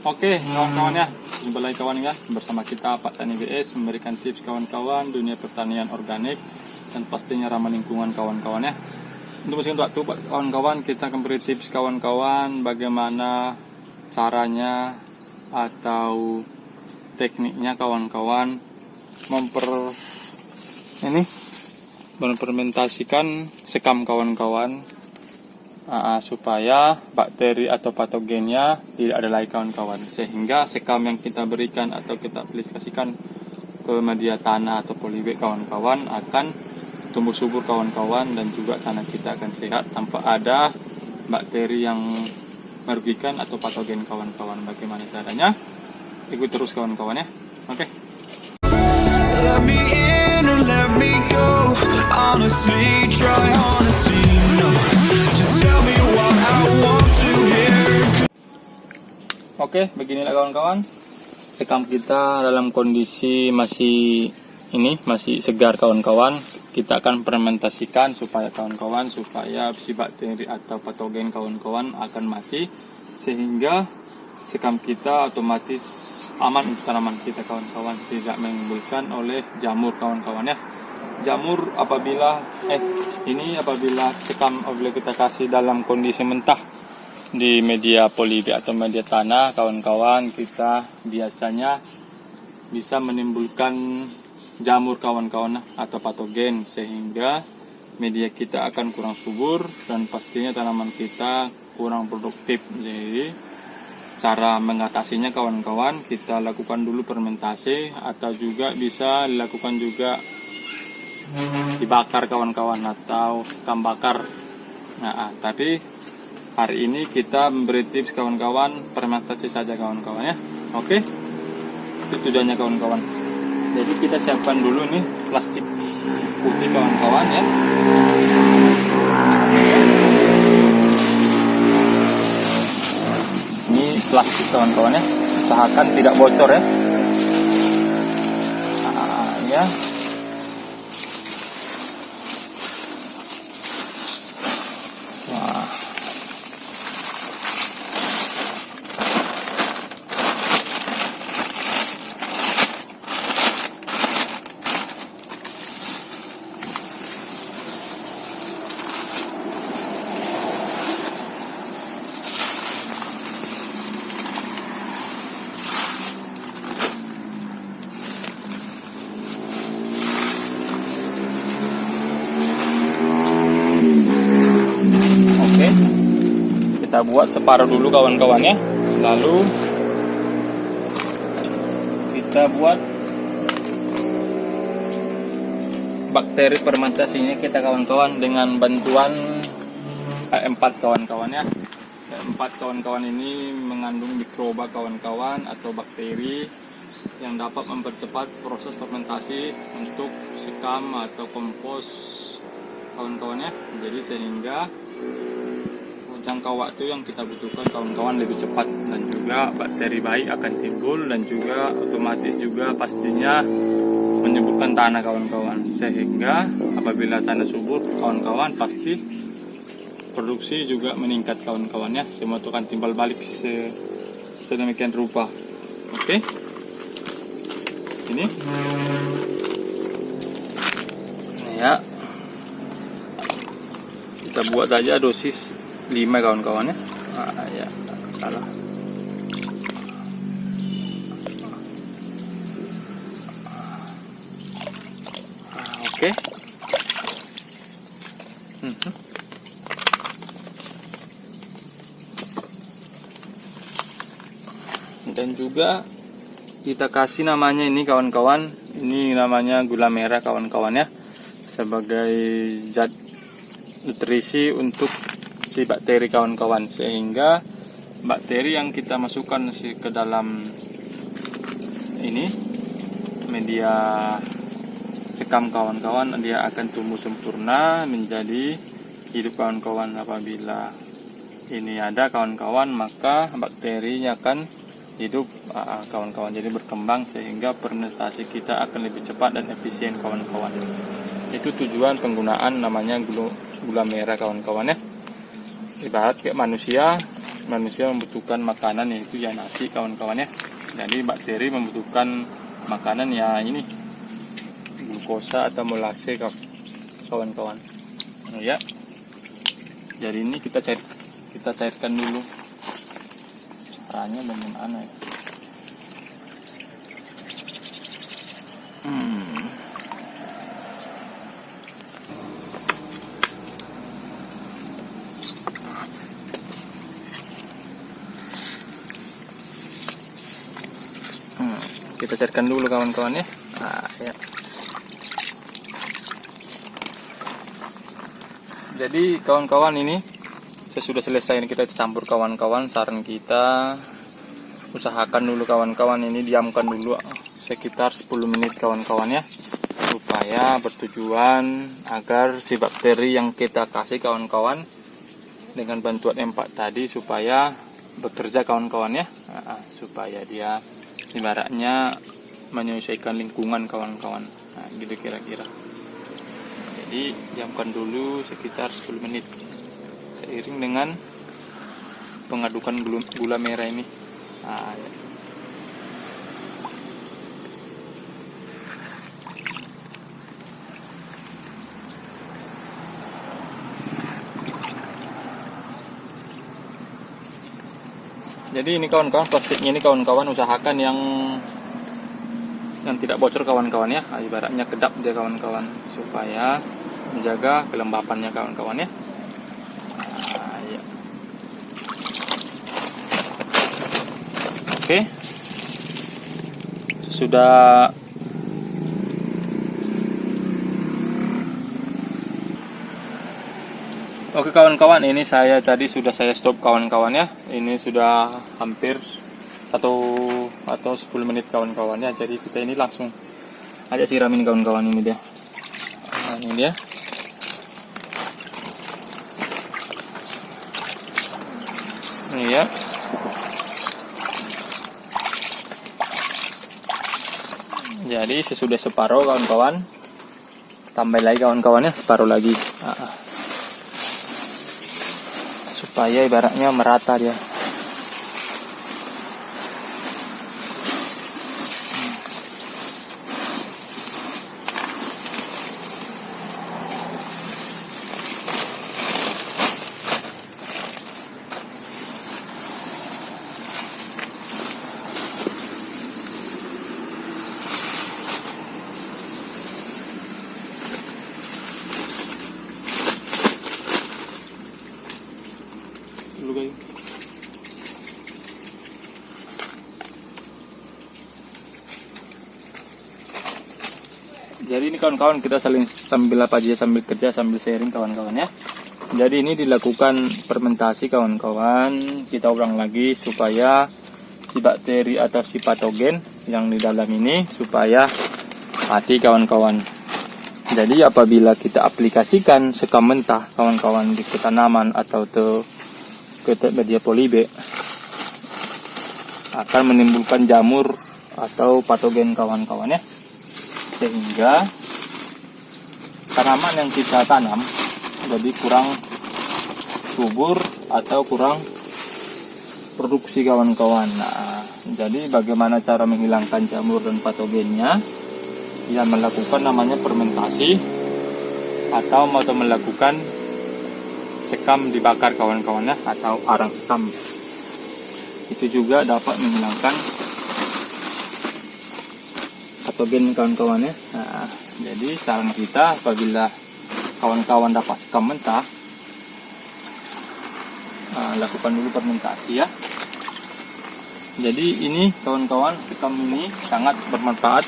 Oke kawan-kawan ya, jumpa lagi kawan ya bersama kita Pak Tani BS memberikan tips kawan-kawan dunia pertanian organik dan pastinya ramah lingkungan kawan-kawan ya. Untuk mesin waktu kawan-kawan, kita akan beri tips kawan-kawan bagaimana caranya atau tekniknya kawan-kawan mempermentasikan sekam kawan-kawan supaya bakteri atau patogennya tidak ada lagi kawan-kawan, sehingga sekam yang kita berikan atau kita aplikasikan ke media tanah atau polybag kawan-kawan akan tumbuh subur kawan-kawan, dan juga tanah kita akan sehat tanpa ada bakteri yang merugikan atau patogen kawan-kawan. Bagaimana caranya? Ikut terus kawan-kawan ya. Oke. Let me in or let me go. Honestly, try honesty. No, just tell me what I want to hear. Oke, beginilah kawan-kawan. Sekam kita dalam kondisi masih segar kawan-kawan. Kita akan fermentasikan supaya si bakteri atau patogen kawan-kawan akan mati, sehingga sekam kita otomatis aman untuk tanaman kita kawan-kawan, tidak menimbulkan oleh jamur kawan-kawan ya. Jamur apabila sekam kita kasih dalam kondisi mentah di media polybag atau media tanah kawan-kawan, kita biasanya bisa menimbulkan jamur kawan-kawan atau patogen, sehingga media kita akan kurang subur dan pastinya tanaman kita kurang produktif. Jadi cara mengatasinya kawan-kawan, kita lakukan dulu fermentasi, atau juga bisa dilakukan juga dibakar kawan-kawan, atau sekam bakar. Tapi hari ini kita memberi tips kawan-kawan fermentasi saja kawan-kawan ya. Oke, itu tujuannya kawan-kawan. Jadi kita siapkan dulu nih plastik putih kawan-kawan ya. Ini plastik kawan-kawan ya, usahakan tidak bocor ya. Ya. Kita buat separuh dulu kawan-kawan ya, lalu kita buat bakteri fermentasinya kita kawan-kawan dengan bantuan E4 kawan-kawan ya. E4 kawan-kawan ini mengandung mikroba kawan-kawan atau bakteri yang dapat mempercepat proses fermentasi untuk sekam atau kompos kawan-kawan ya. Jadi sehingga jangka waktu yang kita butuhkan kawan-kawan lebih cepat, dan juga bakteri baik akan timbul, dan juga otomatis juga pastinya menyuburkan tanah kawan-kawan, sehingga apabila tanah subur kawan-kawan pasti produksi juga meningkat kawan-kawan ya. Semua itu akan timbal balik sedemikian rupa. Oke, ini ya, kita buat aja dosis 5 kawan-kawan ya. Ya, salah. Oke. Dan juga kita kasih namanya ini kawan-kawan, ini namanya gula merah kawan-kawan ya, sebagai zat nutrisi untuk si bakteri kawan-kawan, sehingga bakteri yang kita masukkan ke dalam ini media sekam kawan-kawan, dia akan tumbuh sempurna menjadi hidup kawan-kawan. Apabila ini ada kawan-kawan, maka bakterinya akan hidup kawan-kawan, jadi berkembang, sehingga fermentasi kita akan lebih cepat dan efisien kawan-kawan. Itu tujuan penggunaan namanya gula merah kawan-kawan ya. Ibarat kayak manusia, manusia membutuhkan makanan yaitu ya nasi kawan-kawan ya. Jadi bakteri membutuhkan makanan ya ini glukosa atau molase kawan-kawan. Ya. Jadi ini kita cairkan dulu. Caranya bagaimana ya? Kita cairkan dulu kawan-kawan ya. Nah, ya. Jadi kawan-kawan ini sesudah selesai ini kita campur kawan-kawan. Saran kita usahakan dulu kawan-kawan ini diamkan dulu sekitar 10 menit kawan-kawan ya, supaya bertujuan agar si bakteri yang kita kasih kawan-kawan dengan bantuan M4 tadi supaya bekerja kawan-kawan ya. Nah, supaya dia ibaratnya menyesuaikan lingkungan kawan-kawan. Nah, gitu kira-kira. Jadi diamkan dulu sekitar 10 menit seiring dengan pengadukan gula merah ini. Nah, ya. Jadi ini kawan-kawan, plastiknya ini kawan-kawan usahakan yang tidak bocor kawan-kawan ya. Nah, ibaratnya kedap dia kawan-kawan supaya menjaga kelembapannya kawan-kawan ya. Nah, ya. Oke. Sudah Oke kawan-kawan, ini saya tadi sudah saya stop kawan-kawan ya. Ini sudah hampir 1 atau 10 menit kawan-kawan ya. Jadi kita ini langsung aja siramin kawan-kawan, ini dia. Nah, ini dia. Ini ya. Jadi sesudah separuh kawan-kawan, tambah lagi kawan-kawan ya, separuh lagi. Supaya ibaratnya merata dia. Jadi ini kawan-kawan kita sambil apa aja, sambil kerja sambil sharing kawan-kawan ya. Jadi ini dilakukan fermentasi kawan-kawan. Kita ulang lagi supaya si bakteri atau si patogen yang di dalam ini supaya mati kawan-kawan. Jadi apabila kita aplikasikan sekam mentah kawan-kawan di tanaman atau ke media polibe, akan menimbulkan jamur atau patogen kawan-kawan ya. Sehingga tanaman yang kita tanam jadi kurang subur atau kurang produksi kawan-kawan. Nah, jadi bagaimana cara menghilangkan jamur dan patogennya? Ya melakukan namanya fermentasi atau melakukan sekam dibakar kawan-kawan ya, atau arang sekam. Itu juga dapat menghilangkan patogen kawan-kawan ya. Nah, jadi saran kita apabila kawan-kawan dapat sekam mentah, lakukan dulu fermentasi ya. Jadi ini kawan-kawan, sekam ini sangat bermanfaat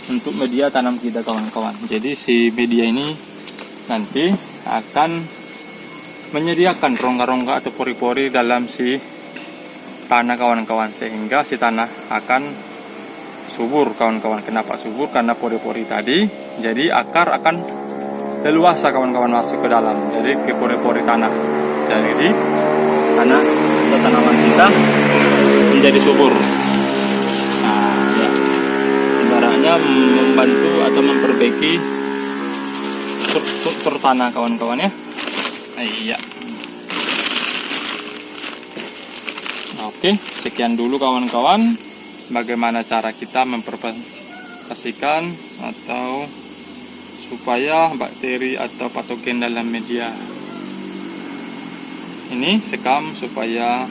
untuk media tanam kita kawan-kawan. Jadi si media ini nanti akan menyediakan rongga-rongga atau pori-pori dalam si tanah kawan-kawan, sehingga si tanah akan subur kawan-kawan. Kenapa subur? Karena pori-pori tadi, jadi akar akan leluasa kawan-kawan masuk ke dalam, jadi ke pori-pori tanah. Jadi tanah atau tanaman kita menjadi subur. Nah, ya. Ibaratnya membantu atau memperbaiki struktur tanah kawan-kawan ya. Iya. Oke, sekian dulu kawan-kawan, bagaimana cara kita mempresentasikan atau supaya bakteri atau patogen dalam media ini sekam supaya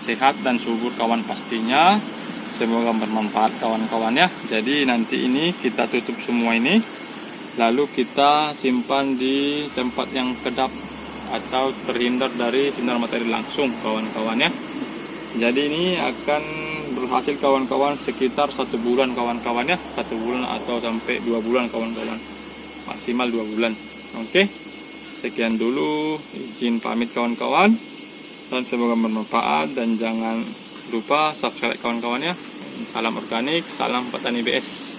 sehat dan subur kawan pastinya. Semoga bermanfaat kawan-kawan ya. Jadi nanti ini kita tutup semua ini, lalu kita simpan di tempat yang kedap atau terhindar dari sinar matahari langsung kawan-kawan ya. Jadi ini akan berhasil kawan-kawan sekitar 1 bulan kawan-kawan ya, 1 bulan atau sampai 2 bulan kawan-kawan, maksimal 2 bulan. Oke, sekian dulu, izin pamit kawan-kawan, dan semoga bermanfaat, dan jangan lupa subscribe kawan-kawan ya. Salam organik, salam petani BS.